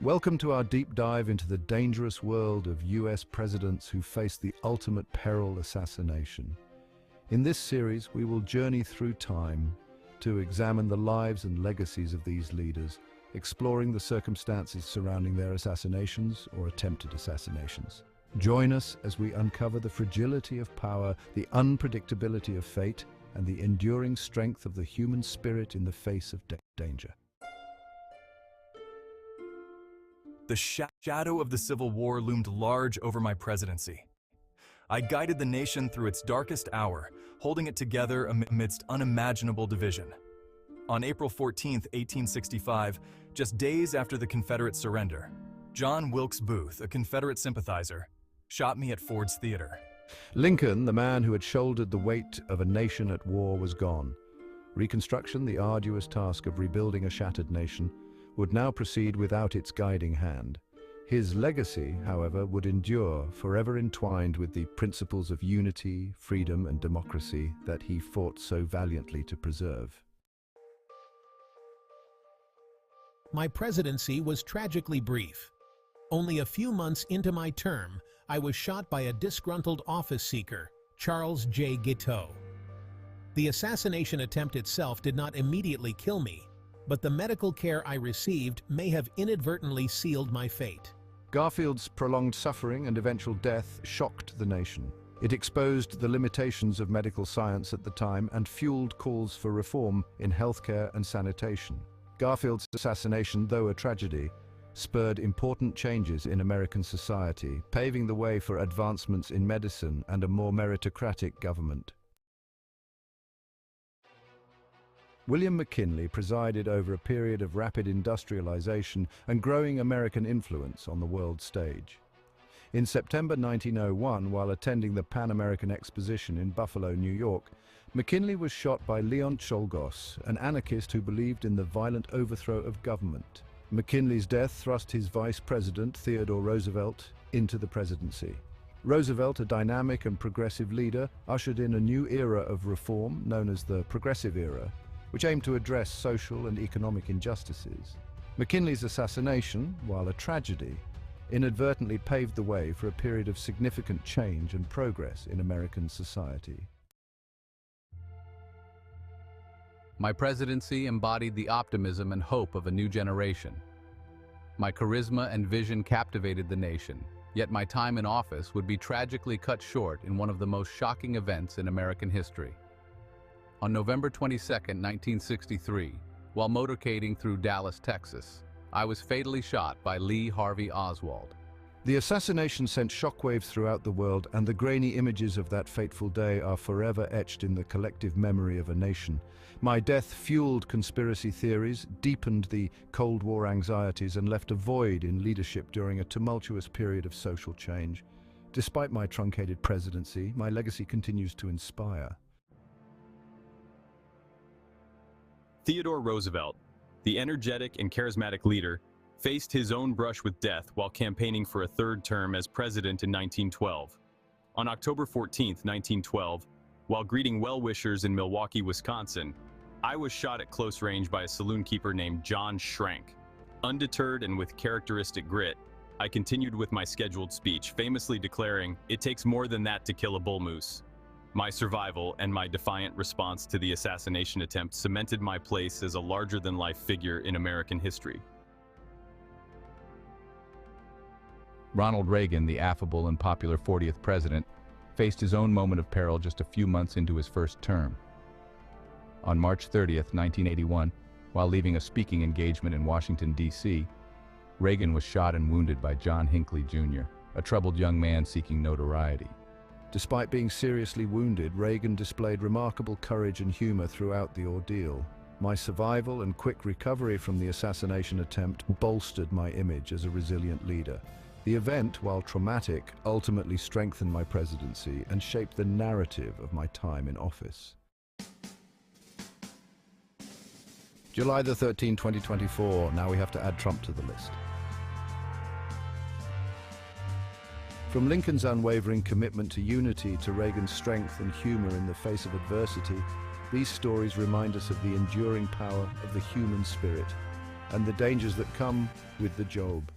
Welcome to our deep dive into the dangerous world of US presidents who face the ultimate peril: assassination. In this series, we will journey through time to examine the lives and legacies of these leaders, exploring the circumstances surrounding their assassinations or attempted assassinations. Join us as we uncover the fragility of power, the unpredictability of fate, and the enduring strength of the human spirit in the face of danger. The shadow of the Civil War loomed large over my presidency. I guided the nation through its darkest hour, holding it together amidst unimaginable division. On April 14, 1865, just days after the Confederate surrender, John Wilkes Booth, a Confederate sympathizer, shot me at Ford's Theater. Lincoln, the man who had shouldered the weight of a nation at war, was gone. Reconstruction, the arduous task of rebuilding a shattered nation, would now proceed without its guiding hand. His legacy, however, would endure, forever entwined with the principles of unity, freedom, and democracy that he fought so valiantly to preserve. My presidency was tragically brief. Only a few months into my term, I was shot by a disgruntled office seeker, Charles J. Guiteau. The assassination attempt itself did not immediately kill me, but the medical care I received may have inadvertently sealed my fate. Garfield's prolonged suffering and eventual death shocked the nation. It exposed the limitations of medical science at the time and fueled calls for reform in healthcare and sanitation. Garfield's assassination, though a tragedy, spurred important changes in American society, paving the way for advancements in medicine and a more meritocratic government. William McKinley presided over a period of rapid industrialization and growing American influence on the world stage. In September 1901, while attending the Pan American Exposition in Buffalo, New York, McKinley was shot by Leon Czolgosz, an anarchist who believed in the violent overthrow of government. McKinley's death thrust his vice president, Theodore Roosevelt, into the presidency. Roosevelt, a dynamic and progressive leader, ushered in a new era of reform known as the Progressive Era, which aimed to address social and economic injustices. McKinley's assassination, while a tragedy, inadvertently paved the way for a period of significant change and progress in American society. My presidency embodied the optimism and hope of a new generation. My charisma and vision captivated the nation, yet my time in office would be tragically cut short in one of the most shocking events in American history. On November 22, 1963, while motorcading through Dallas, Texas, I was fatally shot by Lee Harvey Oswald. The assassination sent shockwaves throughout the world, and the grainy images of that fateful day are forever etched in the collective memory of a nation. My death fueled conspiracy theories, deepened the Cold War anxieties, and left a void in leadership during a tumultuous period of social change. Despite my truncated presidency, my legacy continues to inspire. Theodore Roosevelt, the energetic and charismatic leader, faced his own brush with death while campaigning for a third term as president in 1912. On October 14, 1912, while greeting well-wishers in Milwaukee, Wisconsin, I was shot at close range by a saloon keeper named John Schrank. Undeterred and with characteristic grit, I continued with my scheduled speech, famously declaring, "It takes more than that to kill a bull moose." My survival and my defiant response to the assassination attempt cemented my place as a larger-than-life figure in American history. Ronald Reagan, the affable and popular 40th president, faced his own moment of peril just a few months into his first term. On March 30, 1981, while leaving a speaking engagement in Washington, D.C., Reagan was shot and wounded by John Hinckley, Jr., a troubled young man seeking notoriety. Despite being seriously wounded, Reagan displayed remarkable courage and humor throughout the ordeal. My survival and quick recovery from the assassination attempt bolstered my image as a resilient leader. The event, while traumatic, ultimately strengthened my presidency and shaped the narrative of my time in office. July the 13th, 2024. Now we have to add Trump to the list. From Lincoln's unwavering commitment to unity to Reagan's strength and humor in the face of adversity, these stories remind us of the enduring power of the human spirit. and the dangers that come with the job.